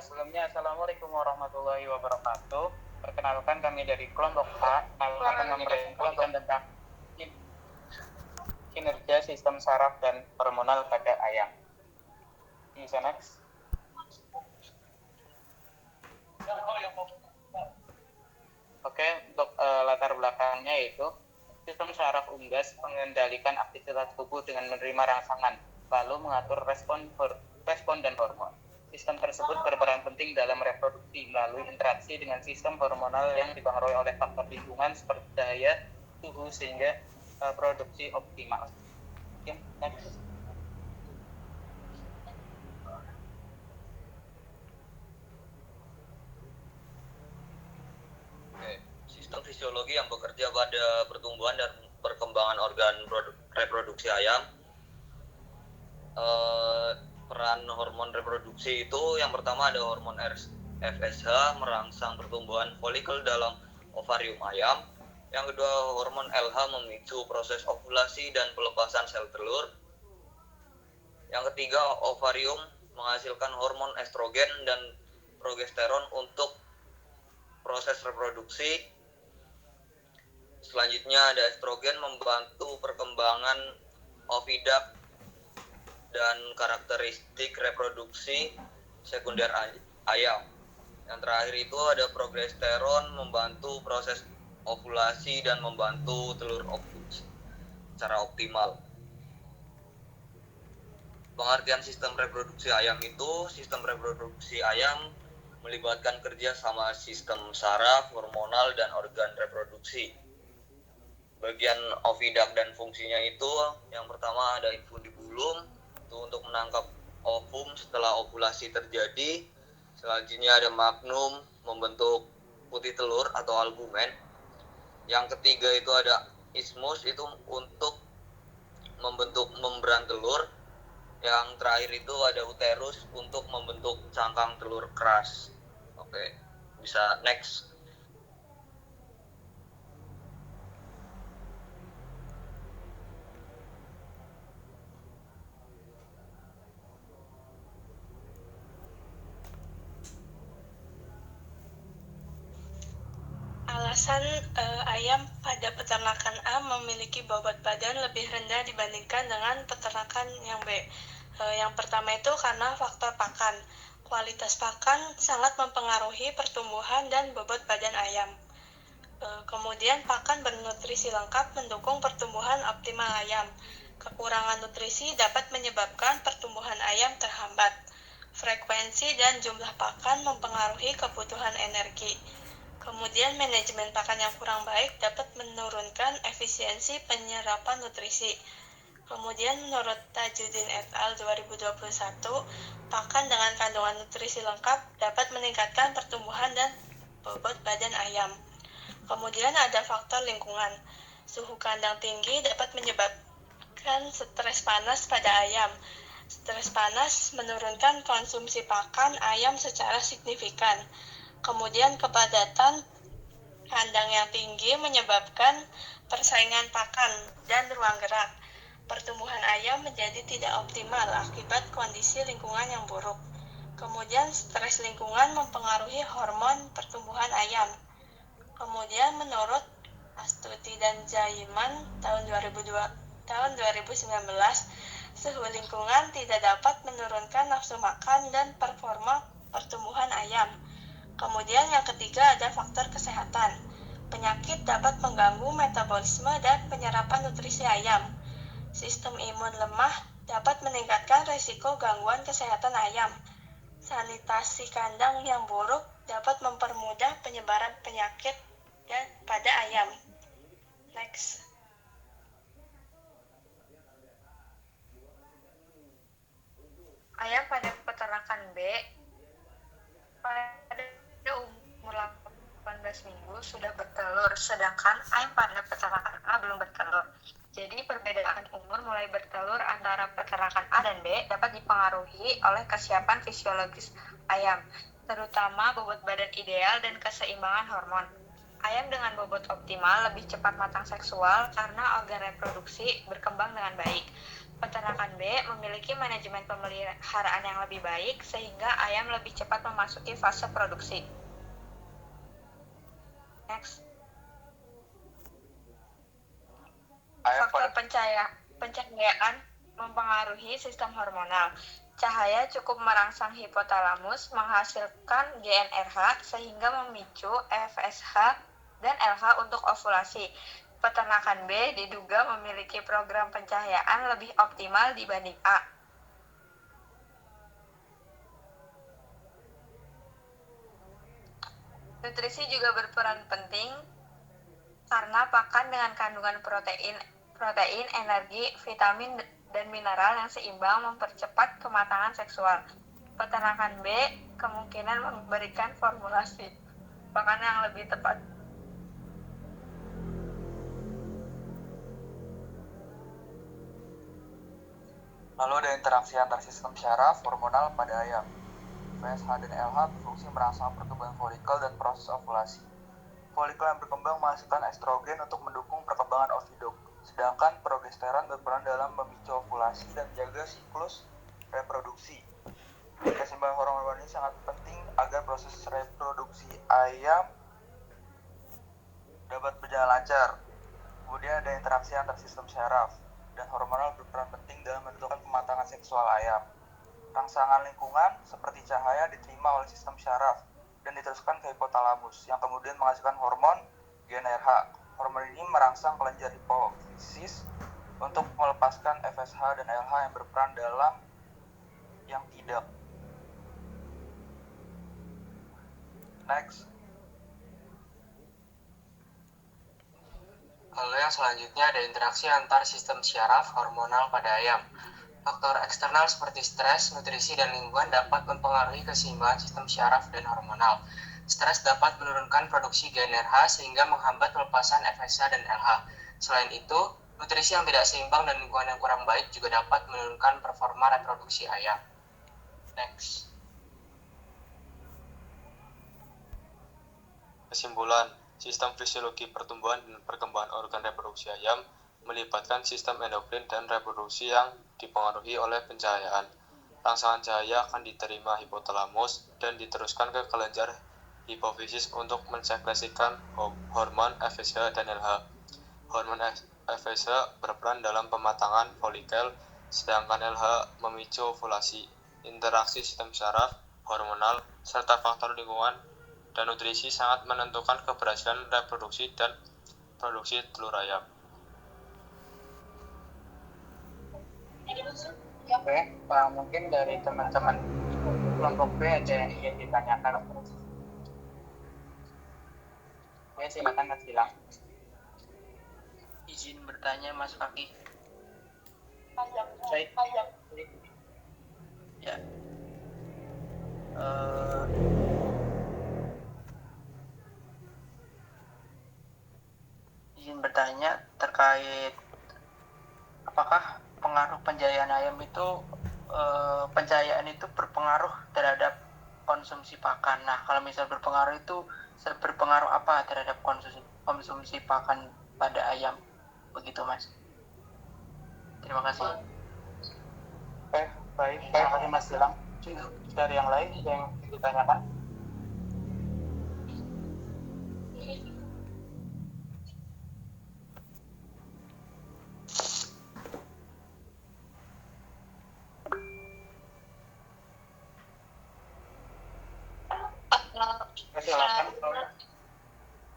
Sebelumnya Assalamualaikum warahmatullahi wabarakatuh. Perkenalkan kami dari kelompok A akan mempresentasikan tentang kinerja sistem saraf dan hormonal pada ayam. Bisa next. Untuk latar belakangnya yaitu sistem saraf unggas mengendalikan aktivitas tubuh dengan menerima rangsangan, lalu mengatur respon dan hormon. Sistem tersebut berperan penting dalam reproduksi melalui interaksi dengan sistem hormonal yang dipengaruhi oleh faktor lingkungan seperti daya, suhu sehingga produksi optimal. Next. Sistem fisiologi yang bekerja pada pertumbuhan dan perkembangan organ reproduksi ayam. Peran hormon reproduksi itu yang pertama ada hormon FSH merangsang pertumbuhan folikel dalam ovarium ayam. Yang kedua, hormon LH memicu proses ovulasi dan pelepasan sel telur. Yang ketiga, ovarium menghasilkan hormon estrogen dan progesteron untuk proses reproduksi. Selanjutnya ada estrogen membantu perkembangan oviduct dan karakteristik reproduksi sekunder ayam. Yang terakhir itu ada progesteron membantu proses ovulasi dan membantu telur ovulasi secara optimal. Pengertian sistem reproduksi ayam itu, sistem reproduksi ayam melibatkan kerja sama sistem saraf, hormonal, dan organ reproduksi. Bagian oviduct dan fungsinya itu, yang pertama ada infundibulum, itu untuk menangkap ovum setelah ovulasi terjadi. Selanjutnya ada magnum, membentuk putih telur atau albumen. Yang ketiga itu ada isthmus, itu untuk membentuk membran telur. Yang terakhir itu ada uterus untuk membentuk cangkang telur keras. Oke, bisa next. Alasan ayam pada peternakan A memiliki bobot badan lebih rendah dibandingkan dengan peternakan yang B. Yang pertama itu karena faktor pakan. Kualitas pakan sangat mempengaruhi pertumbuhan dan bobot badan ayam. Kemudian pakan bernutrisi lengkap mendukung pertumbuhan optimal ayam. Kekurangan nutrisi dapat menyebabkan pertumbuhan ayam terhambat. Frekuensi dan jumlah pakan mempengaruhi kebutuhan energi. Kemudian manajemen pakan yang kurang baik dapat menurunkan efisiensi penyerapan nutrisi. Kemudian menurut Tajudin et al. 2021, pakan dengan kandungan nutrisi lengkap dapat meningkatkan pertumbuhan dan bobot badan ayam. Kemudian ada faktor lingkungan. Suhu kandang tinggi dapat menyebabkan stres panas pada ayam. Stres panas menurunkan konsumsi pakan ayam secara signifikan. Kemudian kepadatan kandang yang tinggi menyebabkan persaingan pakan dan ruang gerak. Pertumbuhan ayam menjadi tidak optimal akibat kondisi lingkungan yang buruk. Kemudian stres lingkungan mempengaruhi hormon pertumbuhan ayam. Kemudian menurut Astuti dan Jaiman tahun 2019, suhu lingkungan tidak dapat menurunkan nafsu makan dan performa pertumbuhan ayam. Kemudian yang ketiga ada faktor kesehatan. Penyakit dapat mengganggu metabolisme dan penyerapan nutrisi ayam. Sistem imun lemah dapat meningkatkan risiko gangguan kesehatan ayam. Sanitasi kandang yang buruk dapat mempermudah penyebaran penyakit pada ayam. Next. Ayam pada peternakan B pada umur 18 minggu sudah bertelur, sedangkan ayam pada peternakan A belum bertelur. Jadi perbedaan umur mulai bertelur antara peternakan A dan B dapat dipengaruhi oleh kesiapan fisiologis ayam, terutama bobot badan ideal dan keseimbangan hormon. Ayam dengan bobot optimal lebih cepat matang seksual karena organ reproduksi berkembang dengan baik. Peternakan B memiliki manajemen pemeliharaan yang lebih baik sehingga ayam lebih cepat memasuki fase produksi. Next. Faktor pencahayaan mempengaruhi sistem hormonal. Cahaya cukup merangsang hipotalamus menghasilkan GnRH sehingga memicu FSH dan LH untuk ovulasi. Peternakan B diduga memiliki program pencahayaan lebih optimal dibanding A. Nutrisi juga berperan penting karena pakan dengan kandungan protein, energi, vitamin, dan mineral yang seimbang mempercepat kematangan seksual. Peternakan B kemungkinan memberikan formulasi pakan yang lebih tepat. Lalu ada interaksi antar sistem syaraf hormonal pada ayam. FSH dan LH berfungsi merangsang pertumbuhan folikel dan proses ovulasi. Folikel yang berkembang menghasilkan estrogen untuk mendukung perkembangan oviduk, sedangkan progesteron berperan dalam memicu ovulasi dan menjaga siklus reproduksi. Keseimbangan hormon ini sangat penting agar proses reproduksi ayam dapat berjalan lancar. Kemudian ada interaksi antar sistem syaraf dan hormonal berperan penting dalam menentukan kematangan seksual ayam. Rangsangan lingkungan seperti cahaya diterima oleh sistem syaraf dan diteruskan ke hipotalamus yang kemudian menghasilkan hormon GnRH. Hormon ini merangsang kelenjar hipofisis untuk melepaskan FSH dan LH yang berperan dalam yang tidak. Next. Lalu yang selanjutnya ada interaksi antar sistem syaraf hormonal pada ayam. Faktor eksternal seperti stres, nutrisi, dan lingkungan dapat mempengaruhi keseimbangan sistem syaraf dan hormonal. Stres dapat menurunkan produksi GnRH sehingga menghambat pelepasan FSH dan LH. Selain itu, nutrisi yang tidak seimbang dan lingkungan yang kurang baik juga dapat menurunkan performa reproduksi ayam. Next. Kesimpulan, sistem fisiologi pertumbuhan dan perkembangan organ reproduksi ayam melibatkan sistem endokrin dan reproduksi yang dipengaruhi oleh pencahayaan. Rangsangan cahaya akan diterima hipotalamus dan diteruskan ke kelenjar hipofisis untuk mensekresikan hormon FSH dan LH. Hormon FSH berperan dalam pematangan folikel, sedangkan LH memicu ovulasi. Interaksi sistem syaraf, hormonal, serta faktor lingkungan dan nutrisi sangat menentukan keberhasilan reproduksi dan produksi telur ayam. Oke, mungkin dari teman-teman kelompok B ada yang ingin ditanyakan. Oke, silakan Mas Gilang. Izin bertanya Mas Fakih. Baik. Ya. Izin bertanya terkait apakah pengaruh pencahayaan ayam itu pencahayaan itu berpengaruh terhadap konsumsi pakan. Nah, kalau misal berpengaruh itu berpengaruh apa terhadap konsumsi pakan pada ayam? Begitu, Mas. Terima kasih. Oke, baik. Terima kasih Mas Gilang. Dari yang lain yang ditanyakan? Silakan.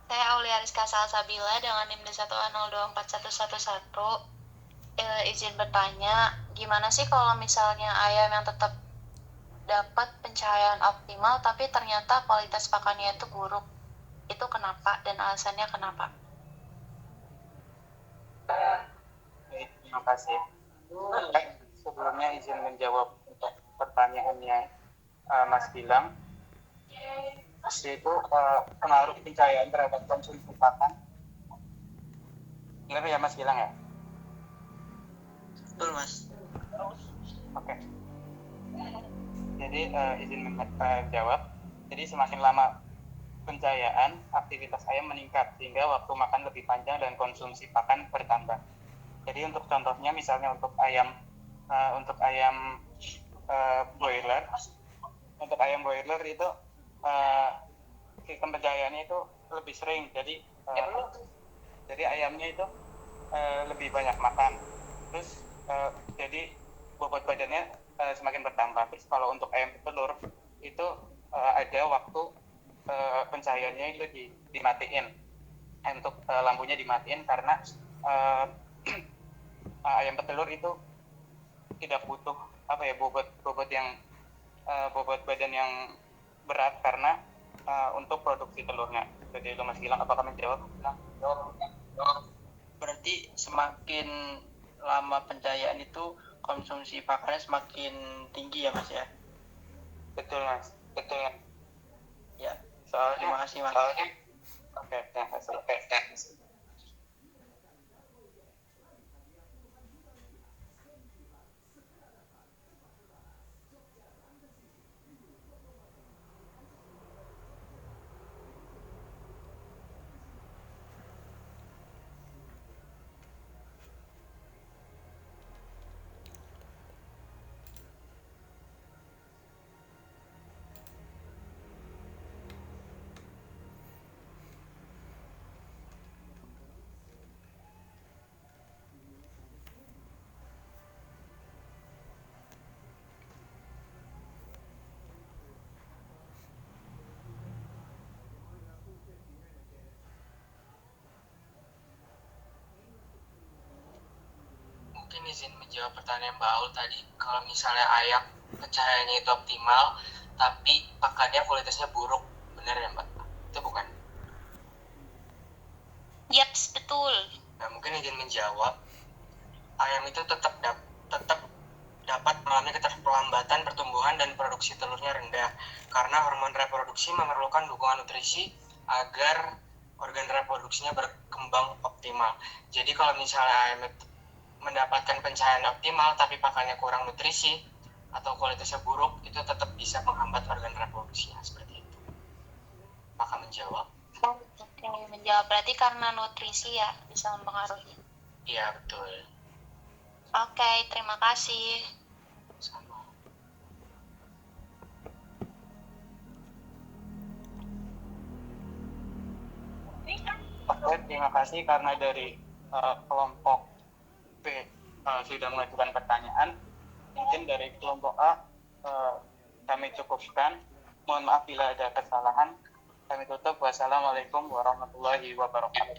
Saya Aulia Rizka Salsabila dengan NIM D1A024111. Izin bertanya, gimana sih kalau misalnya ayam yang tetap dapat pencahayaan optimal tapi ternyata kualitas pakannya itu buruk? Itu kenapa dan alasannya kenapa? Baik, terima kasih. Sebelumnya izin menjawab untuk pertanyaannya Mas Gilang, yaitu pengaruh pencahayaan terhadap konsumsi pakan. Ingat ya Mas Gilang ya? Betul, Mas. Oke. Jadi izin menjawab. Jadi semakin lama pencahayaan, aktivitas ayam meningkat sehingga waktu makan lebih panjang dan konsumsi pakan bertambah. Jadi untuk contohnya misalnya untuk ayam Untuk ayam broiler, itu sistem pencahayaannya itu lebih sering, jadi ayamnya itu lebih banyak makan, terus jadi bobot badannya semakin bertambah. Terus kalau untuk ayam petelur itu ada waktu pencahayaannya itu dimatiin, untuk lampunya dimatiin karena ayam petelur itu tidak butuh bobot badan yang berat karena untuk produksi telurnya. Jadi itu Mas Gilang, apakah menjawab? Berarti semakin lama pencahayaan itu konsumsi pakannya semakin tinggi ya Mas ya? Betul Mas. Ya. Soalnya, Terima kasih Mas. Oke. Mungkin izin menjawab pertanyaan Mbak Aul tadi, kalau misalnya ayam pencahayaannya itu optimal tapi pakannya kualitasnya buruk, benar ya Mbak? Itu bukan? Yaps, betul. Nah, mungkin izin menjawab, ayam itu tetap dapat mengalami keterlambatan pertumbuhan dan produksi telurnya rendah karena hormon reproduksi memerlukan dukungan nutrisi agar organ reproduksinya berkembang optimal. Jadi kalau misalnya ayam mendapatkan pencahayaan optimal tapi pakannya kurang nutrisi atau kualitasnya buruk, itu tetap bisa menghambat organ reproduksinya, seperti itu. Apakah menjawab? Oke, menjawab berarti karena nutrisi ya bisa mempengaruhi. Iya, betul. Oke, terima kasih. Sama. Oke, terima kasih karena dari kelompok B sudah mengajukan pertanyaan. Mungkin dari kelompok A kami cukupkan. Mohon maaf bila ada kesalahan. Kami tutup. Wassalamualaikum warahmatullahi wabarakatuh.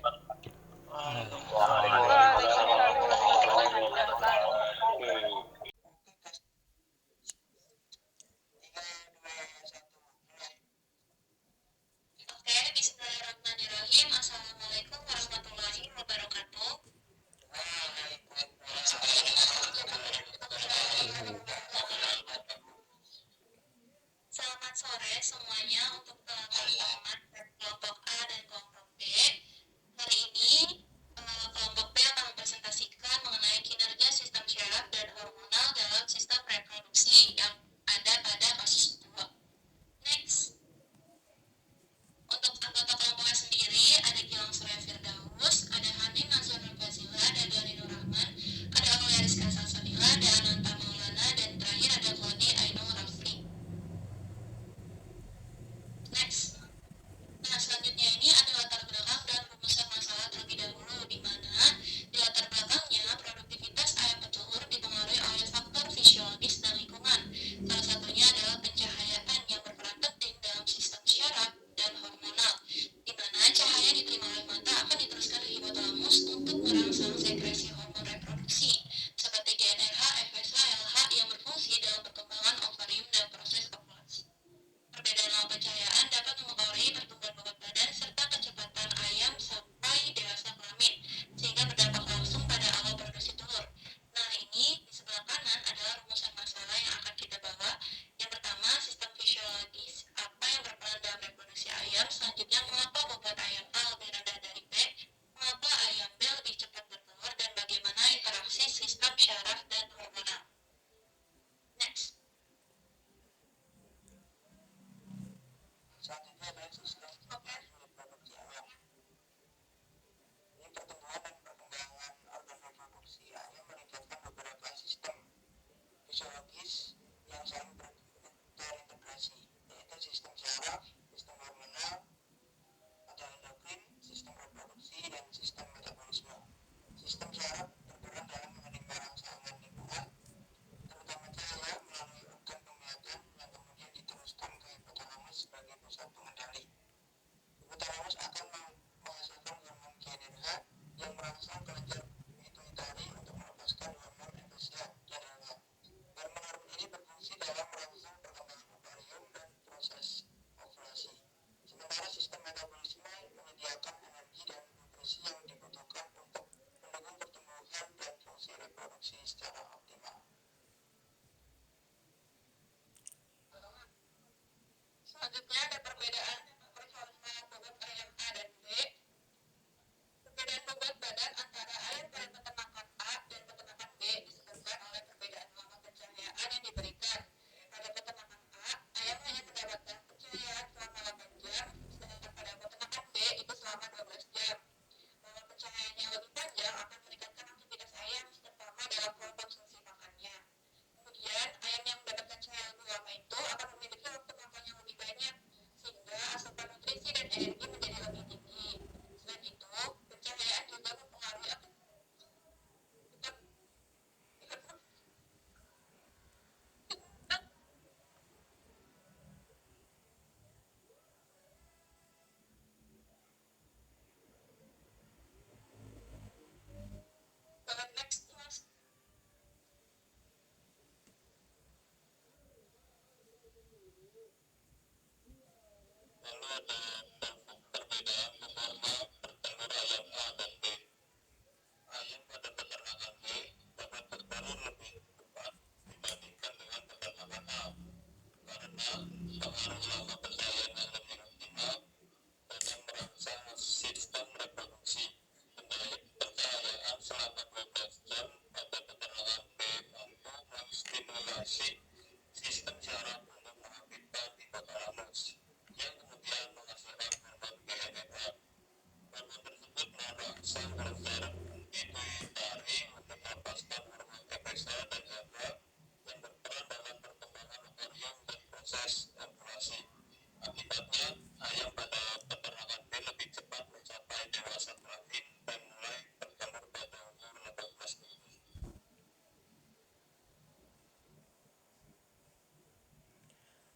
Oke, bismillahirrahmanirrahim. Assalamualaikum warahmatullahi wabarakatuh. Selamat sore semuanya untuk teman-teman dari kelompok A dan kelompok B. Hari ini kelompok B akan mempresentasikan mengenai kinerja sistem syaraf dan hormonal dalam sistem reproduksi yang ada pada kasus 2. Next. Untuk anggota kelompoknya sendiri ada Gilang Surya Firdaus, ada Hanin Nazar Fazila, ada Dani Nur Rahman, ada Aulia Rizka Salsabila, ada Ananta Maulana, dan terakhir ada Kodi Ainul Rafli. Next. Nah, selanjutnya ini ada latar belakang dan rumusan masalah terlebih dahulu, di mana di latar belakangnya produktivitas ayam petelur dipengaruhi oleh faktor fisiologis dan lingkungan. Salah satunya adalah pencahayaan yang berperan penting dalam sistem syaraf dan hormonal, di mana cahaya diterima oleh mata akan diteruskan ke hipotalamus untuk merangsang sekresi hormon reproduksi seperti GnRH, FSH, LH yang berfungsi dalam perkembangan ovarium dan proses ovulasi. Perbedaan lama pencahayaan dapat mempengaruhi pertumbuhan bobot badan serta kecepatan ayam sampai dewasa kelamin, sehingga berdampak langsung pada awal produksi telur. Nah, ini di sebelah kanan adalah rumusan masalah yang akan kita bawa. Yang pertama, sistem fisiologis apa yang berperan dalam reproduksi ayam. Selanjutnya, mengapa bobot ayam A lebih rendah dari B, mengapa ayam B lebih cepat bertelur, dan bagaimana interaksi sistem syaraf dan hormonal. Next. Selanjutnya adalah sistem reproduksi ayam. Ini pertumbuhan dan perkembangan organ reproduksi ayam melibatkan beberapa sistem,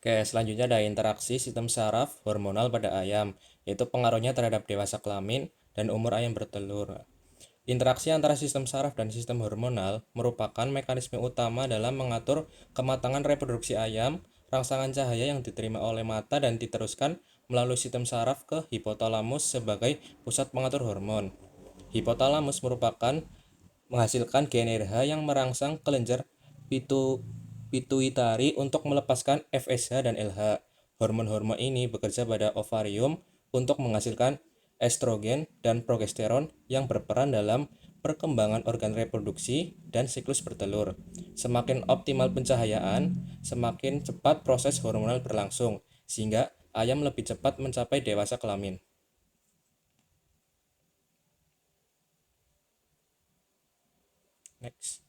Oke, selanjutnya ada interaksi sistem saraf hormonal pada ayam, yaitu pengaruhnya terhadap dewasa kelamin dan umur ayam bertelur. Interaksi antara sistem saraf dan sistem hormonal merupakan mekanisme utama dalam mengatur kematangan reproduksi ayam. Rangsangan cahaya yang diterima oleh mata dan diteruskan melalui sistem saraf ke hipotalamus sebagai pusat pengatur hormon. Hipotalamus merupakan menghasilkan GnRH yang merangsang kelenjar pituitari untuk melepaskan FSH dan LH. Hormon-hormon ini bekerja pada ovarium untuk menghasilkan estrogen dan progesteron yang berperan dalam perkembangan organ reproduksi dan siklus bertelur. Semakin optimal pencahayaan, semakin cepat proses hormonal berlangsung, sehingga ayam lebih cepat mencapai dewasa kelamin. Next.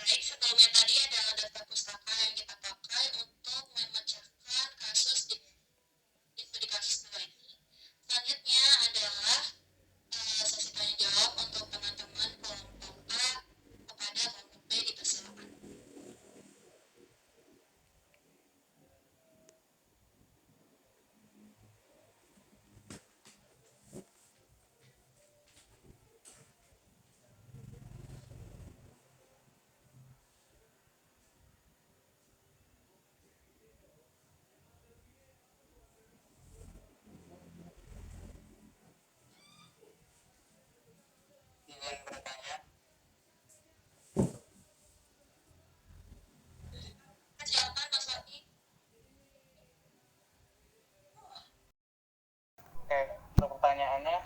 Baik, sebelumnya tadi adalah daftar pustaka yang kita pakai untuk memecahkan kasus identifikasi semua ini. Selanjutnya adalah sesi tanya jawab untuk teman-teman kelompok A kepada kelompok B, dipersilakan. Ingin bertanya? Silakan Mas Wati. Oke, untuk pertanyaannya,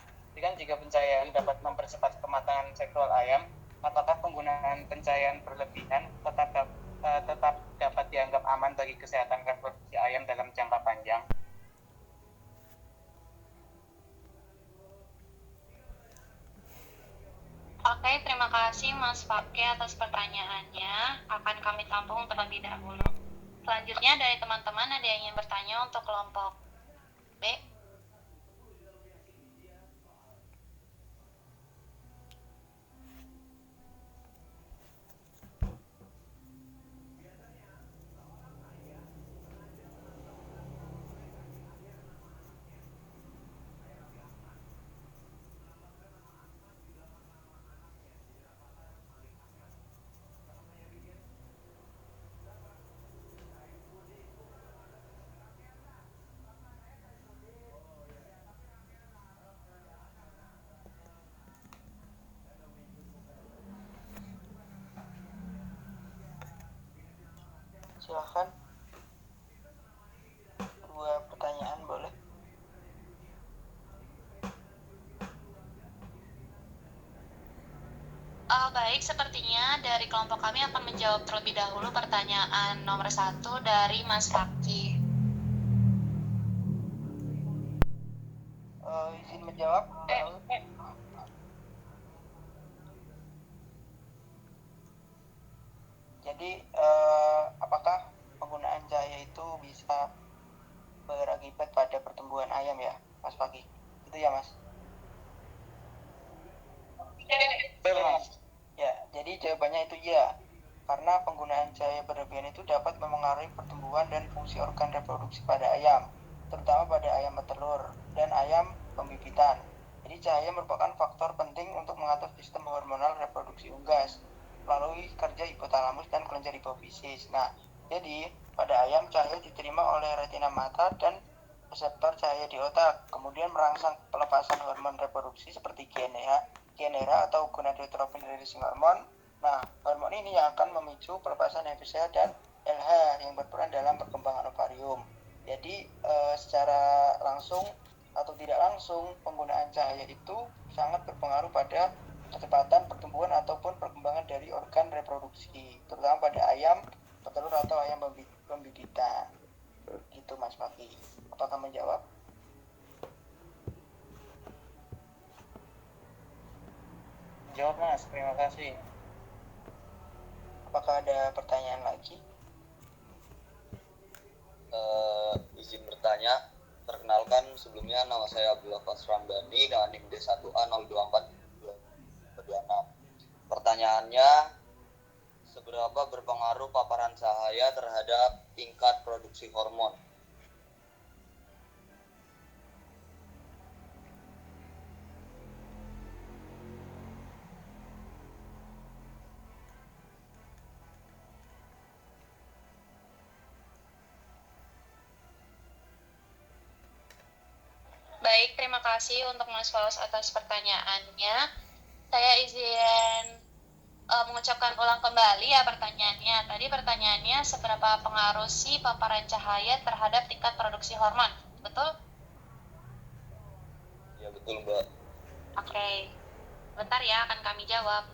jika pencahayaan dapat mempercepat kematangan seksual ayam, apakah penggunaan pencahayaan berlebihan tetap dapat dianggap aman bagi kesehatan reproduksi ayam dalam jangka panjang? Oke, terima kasih Mas Fakih atas pertanyaannya. Akan kami tampung terlebih dahulu. Selanjutnya dari teman-teman ada yang ingin bertanya untuk kelompok B? Silahkan. Dua pertanyaan boleh. Baik, sepertinya dari kelompok kami akan menjawab terlebih dahulu pertanyaan nomor 1 dari Mas Fakih. Izin menjawab. Jadi apakah penggunaan cahaya itu bisa berakibat pada pertumbuhan ayam ya, Mas Fakih? Itu ya, Mas? Ya, jadi jawabannya itu ya. Karena penggunaan cahaya berlebihan itu dapat memengaruhi pertumbuhan dan fungsi organ reproduksi pada ayam. terutama pada ayam petelur dan ayam pembibitan. Jadi cahaya merupakan faktor penting untuk mengatur sistem hormonal reproduksi unggas melalui kerja hipotalamus dan kelenjar hipofisis. Nah, jadi pada ayam cahaya diterima oleh retina mata dan reseptor cahaya di otak, kemudian merangsang pelepasan hormon reproduksi seperti GnRH atau gonadotropin releasing hormone. Nah, hormon ini yang akan memicu pelepasan FSH dan LH yang berperan dalam perkembangan ovarium. Jadi secara langsung atau tidak langsung penggunaan cahaya itu sangat berpengaruh pada kecepatan pertumbuhan ataupun perkembangan dari organ reproduksi, terutama pada ayam petelur atau ayam pembibitan. Gitu Mas Paki. Apakah menjawab? Jawab Mas, terima kasih. Apakah ada pertanyaan lagi? Izin bertanya, perkenalkan sebelumnya nama saya Abdullah Fasrambani dengan NIM D1A02426. Pertanyaannya, seberapa berpengaruh paparan cahaya terhadap tingkat produksi hormon? Baik, terima kasih untuk Mas Faus atas pertanyaannya. Saya izin mengucapkan ulang kembali ya pertanyaannya. Tadi pertanyaannya seberapa pengaruh sih paparan cahaya terhadap tingkat produksi hormon, betul? Ya betul Mbak. Oke, bentar ya akan kami jawab.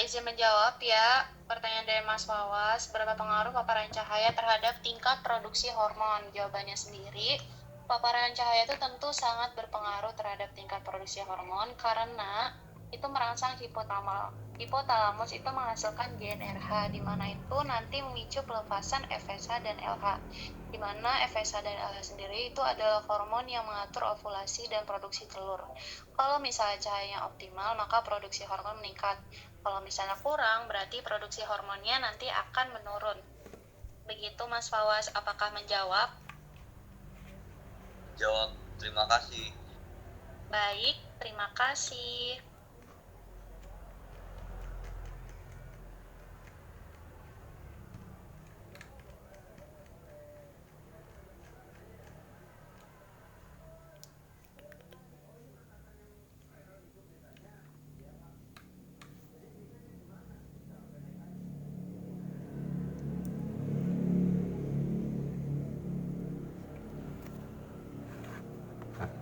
Izin menjawab ya pertanyaan dari Mas Wawas, berapa pengaruh paparan cahaya terhadap tingkat produksi hormon? Jawabannya sendiri, paparan cahaya itu tentu sangat berpengaruh terhadap tingkat produksi hormon karena itu merangsang hipotalamus itu menghasilkan GnRH, di mana itu nanti memicu pelepasan FSH dan LH, di mana FSH dan LH sendiri itu adalah hormon yang mengatur ovulasi dan produksi telur. Kalau misalnya cahayanya optimal, maka produksi hormon meningkat. Kalau misalnya kurang, berarti produksi hormonnya nanti akan menurun. Begitu Mas Fawas, apakah menjawab? Jawab, terima kasih. Baik, terima kasih.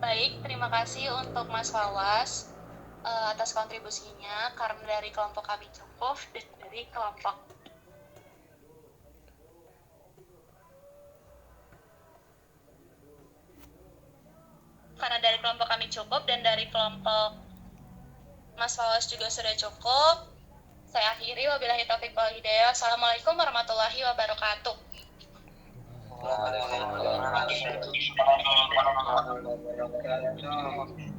Baik, terima kasih untuk Mas Fawas atas kontribusinya, karena dari kelompok kami cukup dan dari kelompok kami cukup dan dari kelompok Mas Fawas juga sudah cukup. Saya akhiri, wabillahi taufiq wal hidayah. Assalamualaikum warahmatullahi wabarakatuh. Waalaikumsalam warahmatullahi wabarakatuh.